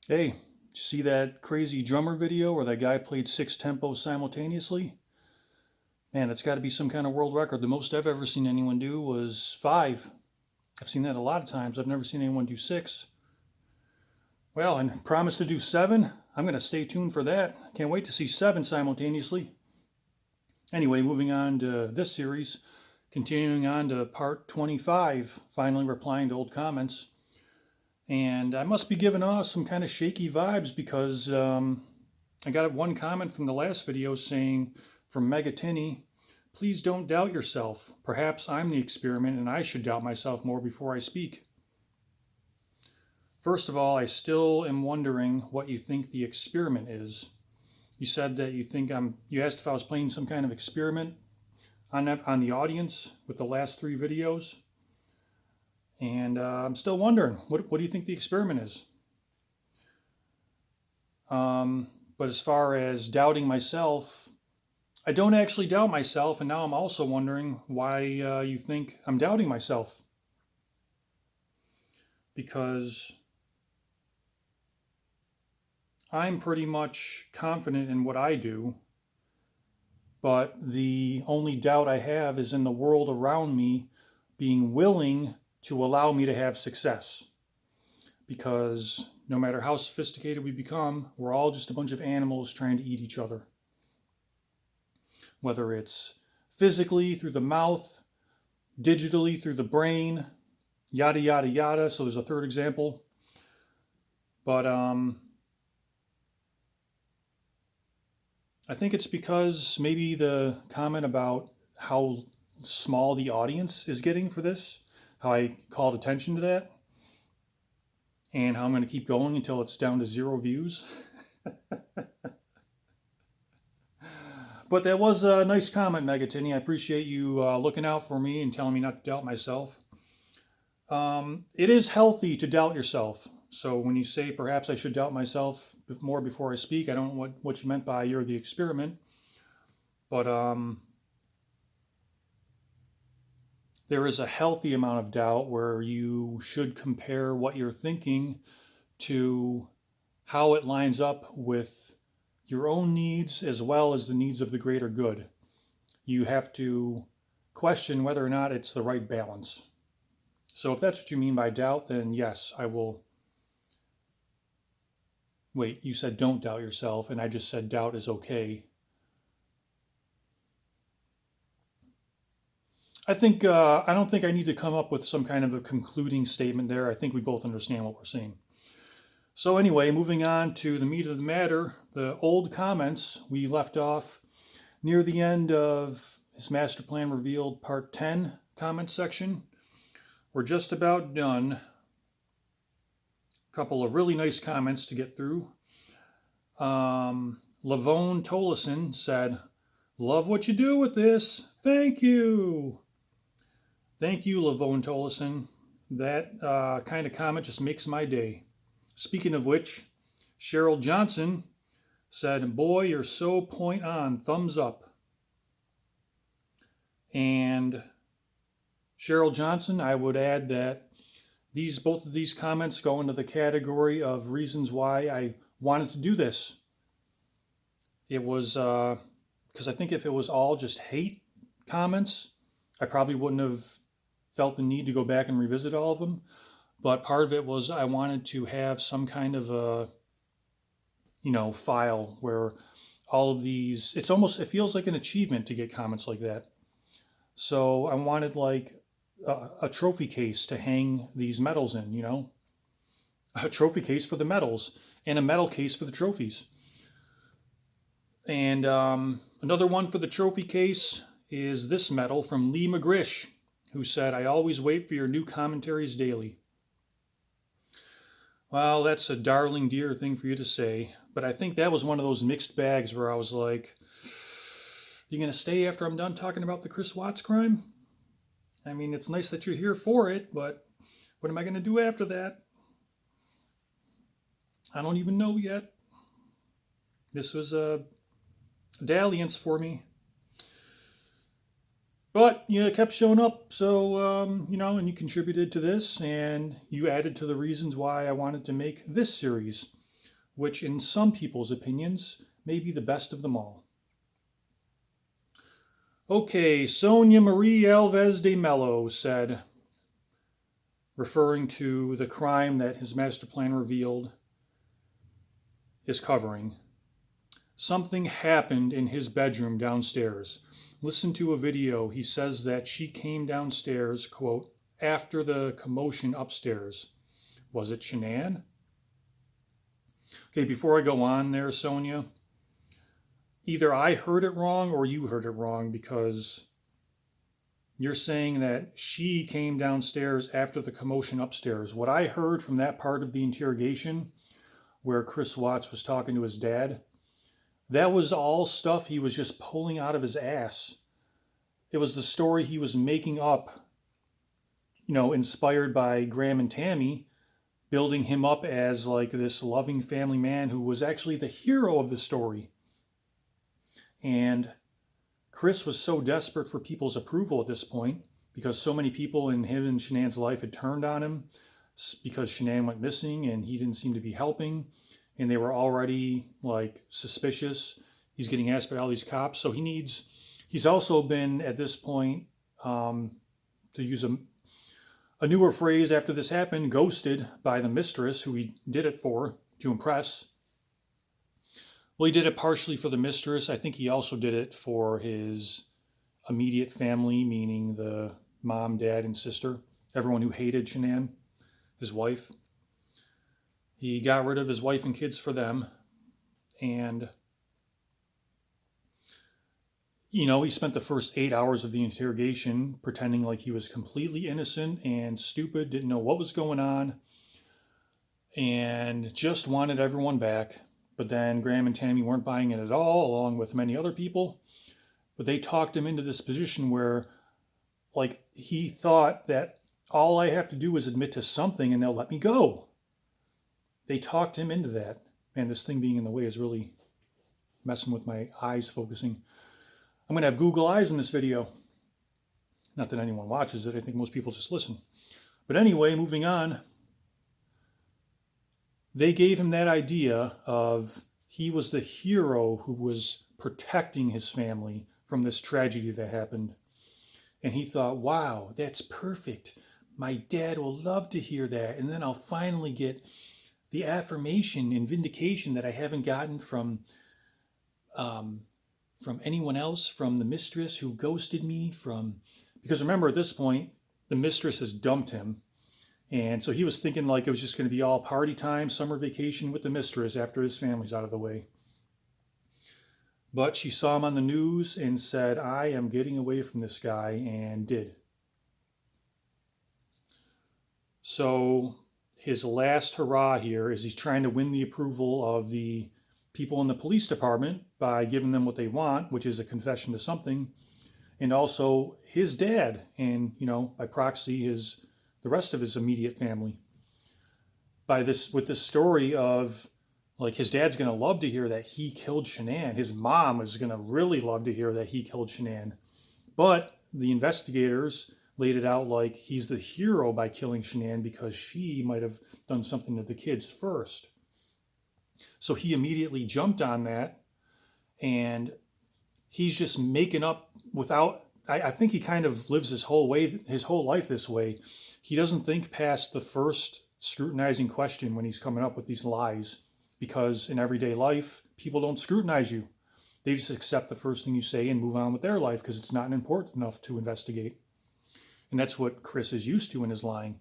Hey, did you see that crazy drummer video where that guy played 6 tempos simultaneously? Man, that's got to be some kind of world record. The most I've ever seen anyone do was 5. I've seen that a lot of times. I've never seen anyone do 6. Well, and promised to do 7. I'm going to stay tuned for that. Can't wait to see 7 simultaneously. Anyway, moving on to this series, continuing on to part 25, finally replying to old comments. And I must be giving off some kind of shaky vibes because I got one comment from the last video saying, from Megatini, please don't doubt yourself. Perhaps I'm the experiment and I should doubt myself more before I speak. First of all, I still am wondering what you think the experiment is. You said that you asked if I was playing some kind of experiment on the audience with the last 3 videos. And I'm still wondering, what do you think the experiment is? But as far as doubting myself, I don't actually doubt myself, and now I'm also wondering why you think I'm doubting myself. Because I'm pretty much confident in what I do, but the only doubt I have is in the world around me being willing to allow me to have success. Because no matter how sophisticated we become, we're all just a bunch of animals trying to eat each other. Whether it's physically through the mouth, digitally through the brain, yada, yada, yada. So there's a third example. But I think it's because maybe the comment about how small the audience is getting for this, how I called attention to that, and how I'm going to keep going until it's down to 0 views. But that was a nice comment, Megatini. I appreciate you looking out for me and telling me not to doubt myself. It is healthy to doubt yourself. So when you say perhaps I should doubt myself more before I speak, I don't know what you meant by you're the experiment. But there is a healthy amount of doubt where you should compare what you're thinking to how it lines up with your own needs as well as the needs of the greater good. You have to question whether or not it's the right balance. So if that's what you mean by doubt, then yes, I will. Wait, you said don't doubt yourself, and I just said doubt is okay. I don't think I need to come up with some kind of a concluding statement there. I think we both understand what we're saying. So anyway, moving on to the meat of the matter, the old comments we left off near the end of his master plan revealed part 10 comment section. We're just about done. A couple of really nice comments to get through. Lavone Tolleson said, "Love what you do with this. Thank you." Thank you, Lavone Tolleson. That kind of comment just makes my day. Speaking of which, Cheryl Johnson said, "Boy, you're so point on. Thumbs up." And Cheryl Johnson, I would add that both of these comments go into the category of reasons why I wanted to do this. It was because I think if it was all just hate comments, I probably wouldn't have felt the need to go back and revisit all of them. But part of it was I wanted to have some kind of a, file where all of these, it feels like an achievement to get comments like that. So I wanted like a trophy case to hang these medals in, a trophy case for the medals and a medal case for the trophies. And another one for the trophy case is this medal from Lee McGrish, who said, "I always wait for your new commentaries daily." Well, that's a darling dear thing for you to say, but I think that was one of those mixed bags where I was like, you going to stay after I'm done talking about the Chris Watts crime? I mean, it's nice that you're here for it, but what am I going to do after that? I don't even know yet. This was a dalliance for me. But you kept showing up, so and you contributed to this, and you added to the reasons why I wanted to make this series. which in some people's opinions may be the best of them all. Okay, Sonia Marie Alves de Mello said, referring to the crime that his master plan revealed is covering, something happened in his bedroom downstairs. Listen to a video. He says that she came downstairs, quote, after the commotion upstairs. Was it Shanann? Okay, before I go on there, Sonia, either I heard it wrong or you heard it wrong, because you're saying that she came downstairs after the commotion upstairs. What I heard from that part of the interrogation where Chris Watts was talking to his dad, that was all stuff he was just pulling out of his ass. It was the story he was making up, inspired by Graham and Tammy, building him up as like this loving family man who was actually the hero of the story. And Chris was so desperate for people's approval at this point, because so many people in him and Shanann's life had turned on him because Shanann went missing and he didn't seem to be helping, and they were already like suspicious. He's getting asked by all these cops, so he's also been at this point, to use a newer phrase after this happened, ghosted by the mistress who he did it for, to impress. Well, he did it partially for the mistress. I think he also did it for his immediate family, meaning the mom, dad, and sister, everyone who hated Shanann, his wife. He got rid of his wife and kids for them. And, he spent the first 8 hours of the interrogation pretending like he was completely innocent and stupid, didn't know what was going on, and just wanted everyone back. But then Graham and Tammy weren't buying it at all, along with many other people. But they talked him into this position where, like, he thought that all I have to do is admit to something and they'll let me go. They talked him into that. Man, this thing being in the way is really messing with my eyes focusing. I'm going to have Google Eyes in this video. Not that anyone watches it. I think most people just listen. But anyway, moving on. They gave him that idea of he was the hero who was protecting his family from this tragedy that happened. And he thought, wow, that's perfect. My dad will love to hear that. And then I'll finally get the affirmation and vindication that I haven't gotten from anyone else, from the mistress who ghosted me, because remember, at this point, the mistress has dumped him. And so he was thinking like it was just going to be all party time, summer vacation with the mistress after his family's out of the way. But she saw him on the news and said, I am getting away from this guy, and did. So his last hurrah here is he's trying to win the approval of the people in the police department by giving them what they want, which is a confession to something, and also his dad, and by proxy the rest of his immediate family. With this story of like his dad's going to love to hear that he killed Shanann. His mom is going to really love to hear that he killed Shanann. But the investigators laid it out like he's the hero by killing Shanann because she might have done something to the kids first. So he immediately jumped on that, and he's just making up without, I think he kind of lives his whole life this way. He doesn't think past the first scrutinizing question when he's coming up with these lies, because in everyday life, people don't scrutinize you. They just accept the first thing you say and move on with their life because it's not important enough to investigate. And that's what Chris is used to in his lying.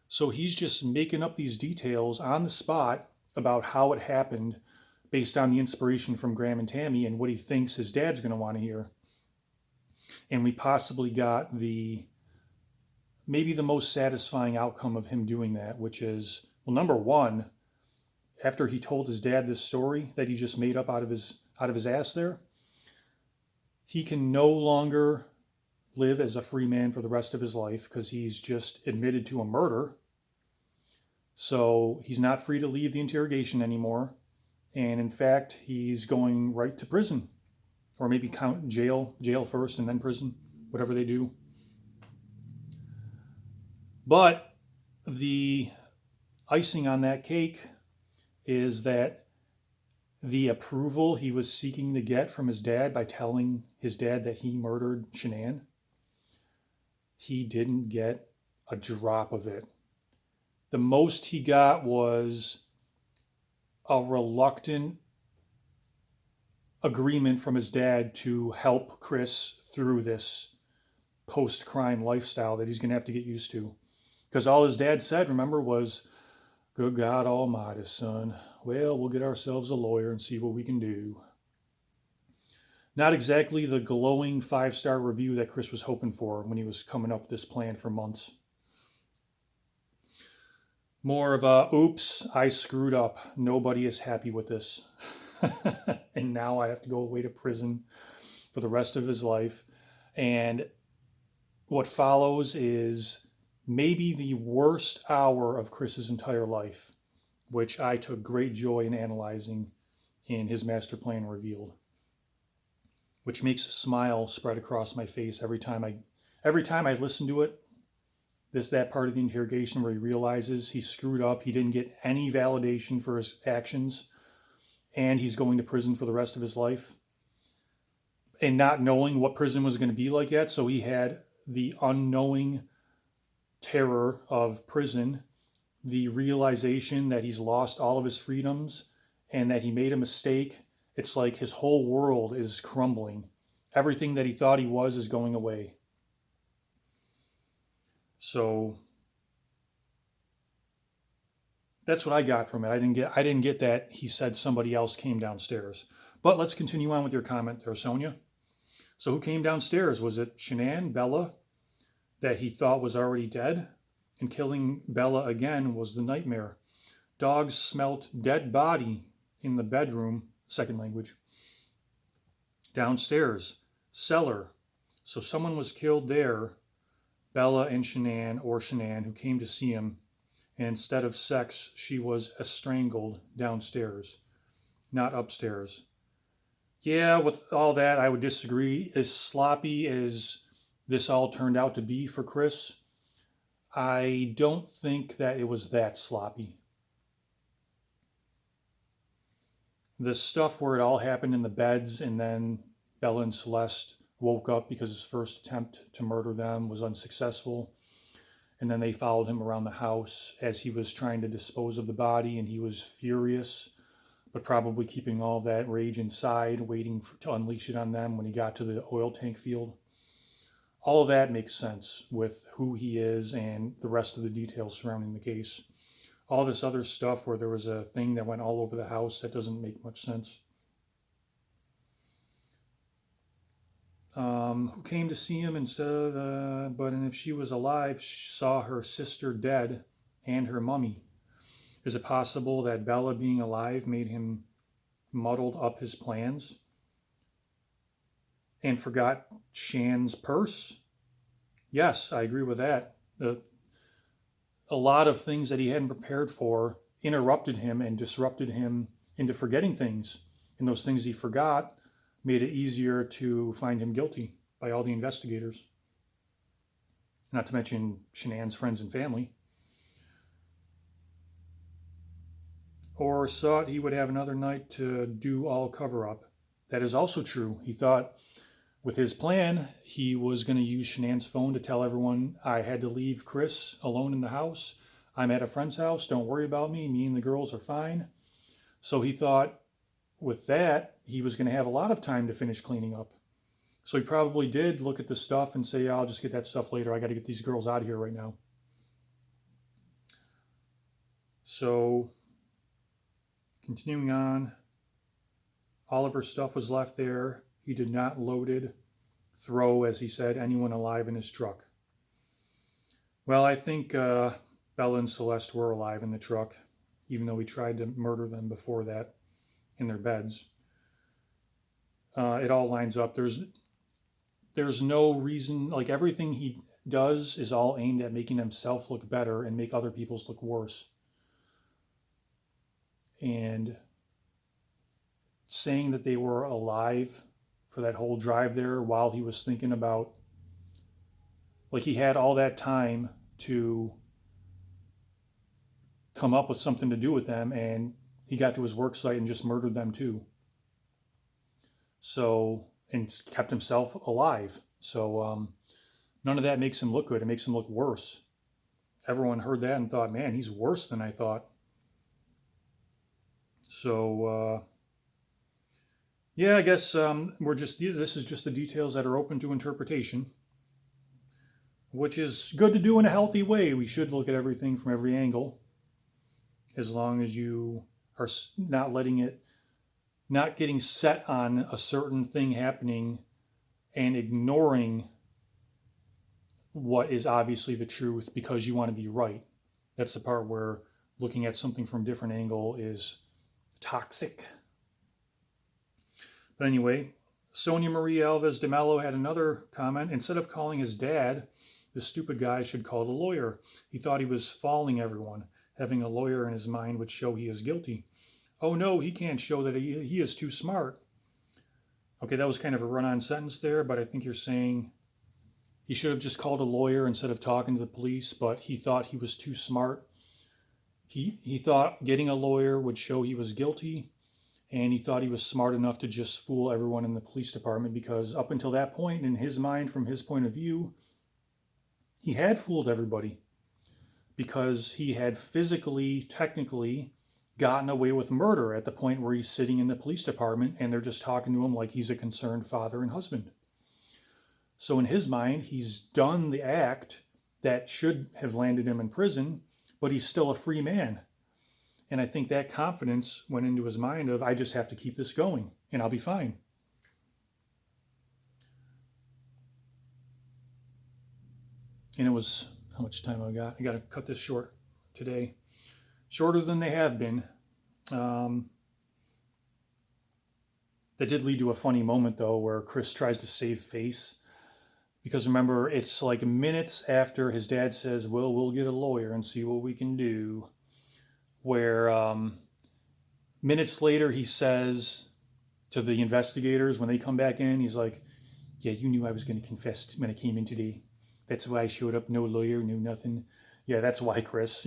So he's just making up these details on the spot about how it happened based on the inspiration from Graham and Tammy and what he thinks his dad's going to want to hear. And we possibly got maybe the most satisfying outcome of him doing that, which is, well, number one, after he told his dad this story that he just made up out of his ass there, he can no longer live as a free man for the rest of his life because he's just admitted to a murder. So he's not free to leave the interrogation anymore. And in fact, he's going right to prison, or maybe count jail first and then prison, whatever they do. But the icing on that cake is that the approval he was seeking to get from his dad by telling his dad that he murdered Shanann, he didn't get a drop of it. The most he got was a reluctant agreement from his dad to help Chris through this post-crime lifestyle that he's going to have to get used to. Because all his dad said, remember, was, "Good God Almighty, son. Well, we'll get ourselves a lawyer and see what we can do." Not exactly the glowing 5-star review that Chris was hoping for when he was coming up with this plan for months. More of a, oops, I screwed up. Nobody is happy with this. And now I have to go away to prison for the rest of his life. And what follows is maybe the worst hour of Chris's entire life, which I took great joy in analyzing in his master plan revealed, which makes a smile spread across my face every time I listen to it. That part of the interrogation where he realizes he screwed up, he didn't get any validation for his actions, and he's going to prison for the rest of his life, and not knowing what prison was going to be like yet. So he had the unknowing terror of prison, the realization that he's lost all of his freedoms and that he made a mistake. It's like his whole world is crumbling. Everything that he thought he was is going away. So that's what I got from it. I didn't get that he said somebody else came downstairs. But let's continue on with your comment there, Sonia. So who came downstairs? Was it Shanann, Bella, that he thought was already dead? And killing Bella again was the nightmare. Dogs smelt dead body in the bedroom, second language. Downstairs, cellar. So someone was killed there, Bella and Shanann, or Shanann, who came to see him. And instead of sex, she was strangled downstairs, not upstairs. Yeah, with all that, I would disagree. As sloppy as this all turned out to be for Chris, I don't think that it was that sloppy. The stuff where it all happened in the beds and then Bella and Celeste woke up because his first attempt to murder them was unsuccessful. And then they followed him around the house as he was trying to dispose of the body, and he was furious, but probably keeping all that rage inside, waiting to unleash it on them when he got to the oil tank field. All of that makes sense with who he is and the rest of the details surrounding the case. All this other stuff where there was a thing that went all over the house, that doesn't make much sense. Who came to see him and said, but if she was alive, she saw her sister dead and her mummy. Is it possible that Bella being alive made him muddled up his plans and forgot Shan's purse? Yes, I agree with that. A lot of things that he hadn't prepared for interrupted him and disrupted him into forgetting things. And those things he forgot made it easier to find him guilty by all the investigators. Not to mention Shanann's friends and family. Or thought he would have another night to do all cover-up. That is also true. He thought with his plan, he was going to use Shanann's phone to tell everyone, I had to leave Chris alone in the house. I'm at a friend's house. Don't worry about me. Me and the girls are fine. So he thought with that, he was going to have a lot of time to finish cleaning up. So he probably did look at the stuff and say, I'll just get that stuff later. I got to get these girls out of here right now. So continuing on, all of her stuff was left there. He did not loaded, throw, as he said, anyone alive in his truck. Well, I think Bella and Celeste were alive in the truck, even though he tried to murder them before that in their beds. It all lines up. There's no reason, like everything he does is all aimed at making himself look better and make other people's look worse. And saying that they were alive for that whole drive there while he was thinking about, like he had all that time to come up with something to do with them, and he got to his work site and just murdered them too. So, and kept himself alive. So none of that makes him look good. It makes him look worse. Everyone heard that and thought, man, he's worse than I thought. So yeah, I guess this is just the details that are open to interpretation, which is good to do in a healthy way. We should look at everything from every angle, as long as you are not letting it, not getting set on a certain thing happening and ignoring what is obviously the truth because you want to be right. That's the part where looking at something from a different angle is toxic. But anyway, Sonia Marie Alves de Mello had another comment. Instead of calling his dad, this stupid guy should call the lawyer. He thought he was falling everyone. Having a lawyer in his mind would show he is guilty. Oh no, he can't show that he is too smart. Okay, that was kind of a run-on sentence there, but I think you're saying he should have just called a lawyer instead of talking to the police, but he thought he was too smart. He thought getting a lawyer would show he was guilty, and he thought he was smart enough to just fool everyone in the police department because up until that point, in his mind, from his point of view, he had fooled everybody because he had physically, technically gotten away with murder at the point where he's sitting in the police department and they're just talking to him like he's a concerned father and husband. So in his mind, he's done the act that should have landed him in prison, but he's still a free man. And I think that confidence went into his mind of, I just have to keep this going and I'll be fine. And it was, how much time I got? I got to cut this short today. Shorter than they have been. That did lead to a funny moment, though, where Chris tries to save face. Because remember, it's like minutes after his dad says, well, we'll get a lawyer and see what we can do. Where minutes later he says to the investigators when they come back in, he's like, yeah, you knew I was going to confess when I came in today. That's why I showed up. No lawyer, no nothing. Yeah, that's why, Chris.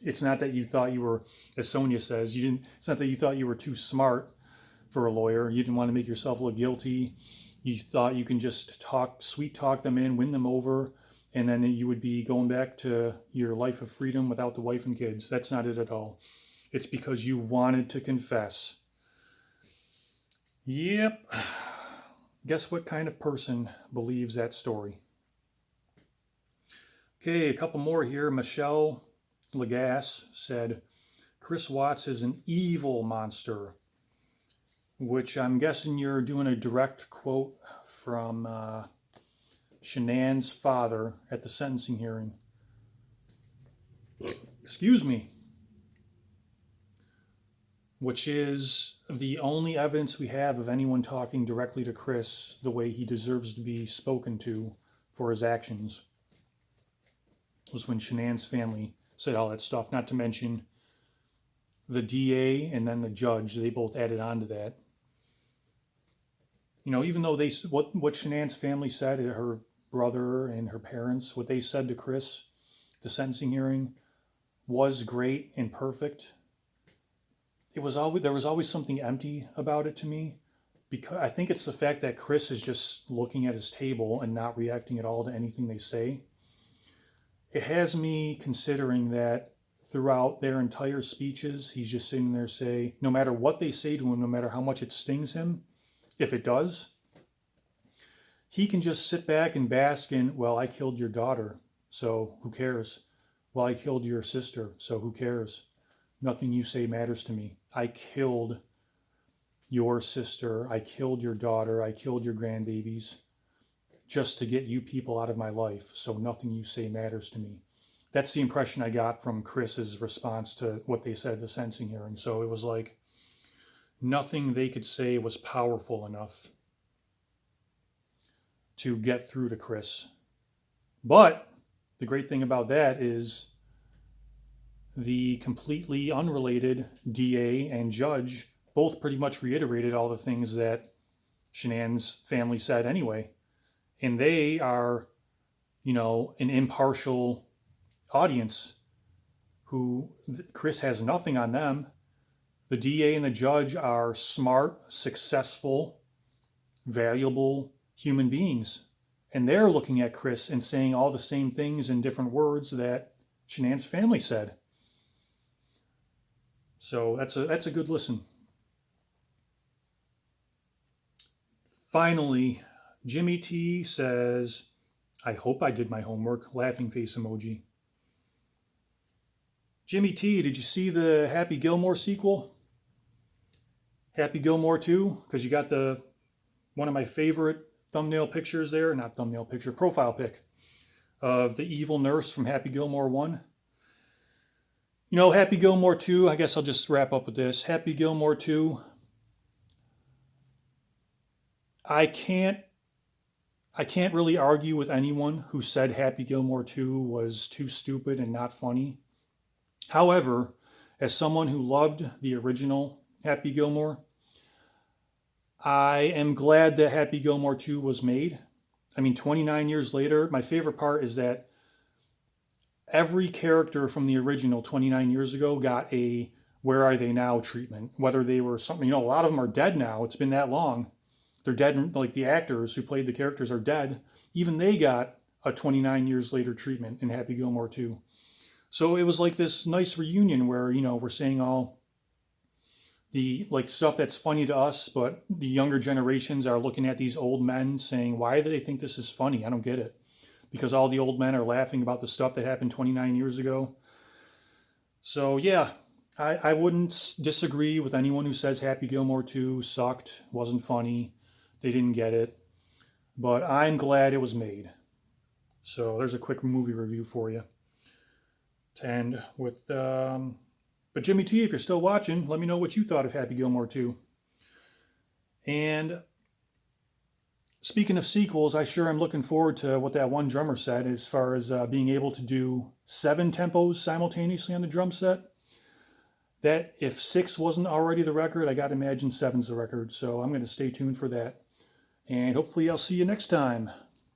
It's not that you thought you were, as Sonia says, it's not that you thought you were too smart for a lawyer. You didn't want to make yourself look guilty. You thought you can just sweet talk them in, win them over, and then you would be going back to your life of freedom without the wife and kids. That's not it at all. It's because you wanted to confess. Yep. Guess what kind of person believes that story? Okay, a couple more here. Michelle Lagasse said, Chris Watts is an evil monster, which I'm guessing you're doing a direct quote from Shanann's father at the sentencing hearing. Excuse me. Which is the only evidence we have of anyone talking directly to Chris the way he deserves to be spoken to for his actions. Was when Shanann's family said all that stuff, not to mention the DA and then the judge. They both added on to that. You know, even though what Shanann's family said, her brother and her parents, what they said to Chris, the sentencing hearing, was great and perfect. There was always something empty about it to me, because I think it's the fact that Chris is just looking at his table and not reacting at all to anything they say. It has me considering that throughout their entire speeches, he's just sitting there saying, no matter what they say to him, no matter how much it stings him, if it does, he can just sit back and bask in, well, I killed your daughter, so who cares? Well, I killed your sister, so who cares? Nothing you say matters to me. I killed your sister, I killed your daughter, I killed your grandbabies just to get you people out of my life, so nothing you say matters to me. That's the impression I got from Chris's response to what they said at the sentencing hearing. So it was like nothing they could say was powerful enough to get through to Chris. But the great thing about that is the completely unrelated DA and judge both pretty much reiterated all the things that Shanann's family said anyway. And they are, an impartial audience who Chris has nothing on them. The DA and the judge are smart, successful, valuable human beings. And they're looking at Chris and saying all the same things in different words that Shanann's family said. So that's a good listen. Finally, Jimmy T says, I hope I did my homework. Laughing face emoji. Jimmy T, did you see the Happy Gilmore sequel? Happy Gilmore 2? Because you got one of my favorite thumbnail pictures there, not thumbnail picture, profile pic of the evil nurse from Happy Gilmore 1. You know, Happy Gilmore 2, I guess I'll just wrap up with this. Happy Gilmore 2, I can't really argue with anyone who said Happy Gilmore 2 was too stupid and not funny. However, as someone who loved the original Happy Gilmore, I am glad that Happy Gilmore 2 was made. I mean, 29 years later, my favorite part is that every character from the original 29 years ago got a Where Are They Now treatment. Whether they were something, a lot of them are dead now. It's been that long. They're dead, like the actors who played the characters are dead. Even they got a 29 years later treatment in Happy Gilmore 2. So it was like this nice reunion where, we're saying all the like stuff that's funny to us, but the younger generations are looking at these old men saying, why do they think this is funny? I don't get it. Because all the old men are laughing about the stuff that happened 29 years ago. So yeah, I wouldn't disagree with anyone who says Happy Gilmore 2 sucked, wasn't funny, they didn't get it. But I'm glad it was made. So there's a quick movie review for you. To end with, but Jimmy T, if you're still watching, let me know what you thought of Happy Gilmore 2. And speaking of sequels, I sure am looking forward to what that one drummer said as far as being able to do 7 tempos simultaneously on the drum set. That if 6 wasn't already the record, I got to imagine 7's the record. So I'm going to stay tuned for that. And hopefully I'll see you next time.